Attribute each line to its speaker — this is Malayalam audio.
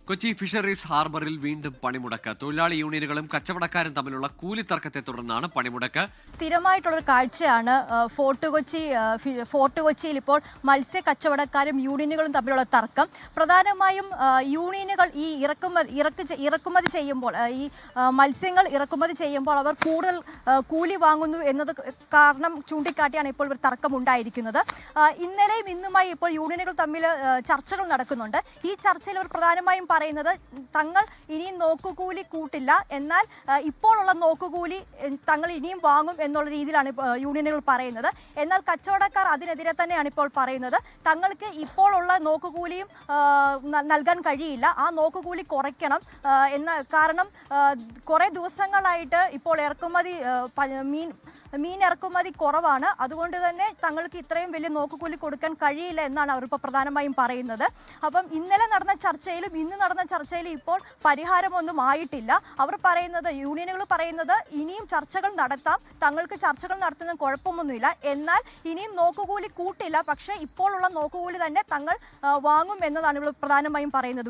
Speaker 1: കൊച്ചി ഫിഷറീസ് ഹാർബറിൽ വീണ്ടും പണിമുടക്ക്. തൊഴിലാളി യൂണിയനുകളും കച്ചവടക്കാരും തമ്മിലുള്ള കൂലി തർക്കത്തെ തുടർന്നാണ് പണിമുടക്ക്.
Speaker 2: സ്ഥിരമായിട്ടുള്ള കാഴ്ചയാണ് ഫോർട്ട് കൊച്ചിയിൽ ഇപ്പോൾ മത്സ്യ കച്ചവടക്കാരും യൂണിയനുകളും തമ്മിലുള്ള തർക്കം. പ്രധാനമായും യൂണിയനുകൾ ഈ ഇറക്കുമതി ചെയ്യുമ്പോൾ മത്സ്യങ്ങൾ ഇറക്കുമതി ചെയ്യുമ്പോൾ അവർ കൂടുതൽ കൂലി വാങ്ങുന്നു എന്നത് കാരണം ചൂണ്ടിക്കാട്ടിയാണ് ഇപ്പോൾ ഒരു തർക്കം ഉണ്ടായിരിക്കുന്നത്. ഇന്നലെയും ഇന്നുമായി ഇപ്പോൾ യൂണിയനുകൾ തമ്മിൽ ചർച്ചകൾ നടക്കുന്നുണ്ട്. ഈ ചർച്ചയിൽ അവർ പ്രധാനമായും പറയുന്നത് തങ്ങൾ ഇനിയും നോക്കുകൂലി കൂട്ടില്ല, എന്നാൽ ഇപ്പോഴുള്ള നോക്കുകൂലി തങ്ങൾ ഇനിയും വാങ്ങും എന്നുള്ള രീതിയിലാണ് യൂണിയനുകൾ പറയുന്നത്. എന്നാൽ കച്ചവടക്കാർ അതിനെതിരെ തന്നെയാണ് ഇപ്പോൾ പറയുന്നത്. തങ്ങൾക്ക് ഇപ്പോഴുള്ള നോക്കുകൂലിയും നൽകാൻ കഴിയില്ല, ആ നോക്കുകൂലി കുറയ്ക്കണം കാരണം കുറേ ദിവസങ്ങളായിട്ട് ഇപ്പോൾ മീൻ ഇറക്കുമതി കുറവാണ്. അതുകൊണ്ട് തന്നെ തങ്ങൾക്ക് ഇത്രയും വലിയ നോക്കുകൂലി കൊടുക്കാൻ കഴിയില്ല എന്നാണ് അവരിപ്പോൾ പ്രധാനമായും പറയുന്നത്. അപ്പം ഇന്നലെ നടന്ന ചർച്ചയിലും ഇന്ന് നടന്ന ചർച്ചയിലും ഇപ്പോൾ പരിഹാരമൊന്നും ആയിട്ടില്ല. അവർ പറയുന്നത്, യൂണിയനുകൾ പറയുന്നത് ഇനിയും ചർച്ചകൾ നടത്താം, തങ്ങൾക്ക് ചർച്ചകൾ നടത്തുന്നത് കുഴപ്പമൊന്നുമില്ല, എന്നാൽ ഇനിയും നോക്കുകൂലി കൂട്ടില്ല, പക്ഷേ ഇപ്പോഴുള്ള നോക്കുകൂലി തന്നെ തങ്ങൾ വാങ്ങും എന്നതാണ് ഇവർ പ്രധാനമായും പറയുന്നത്.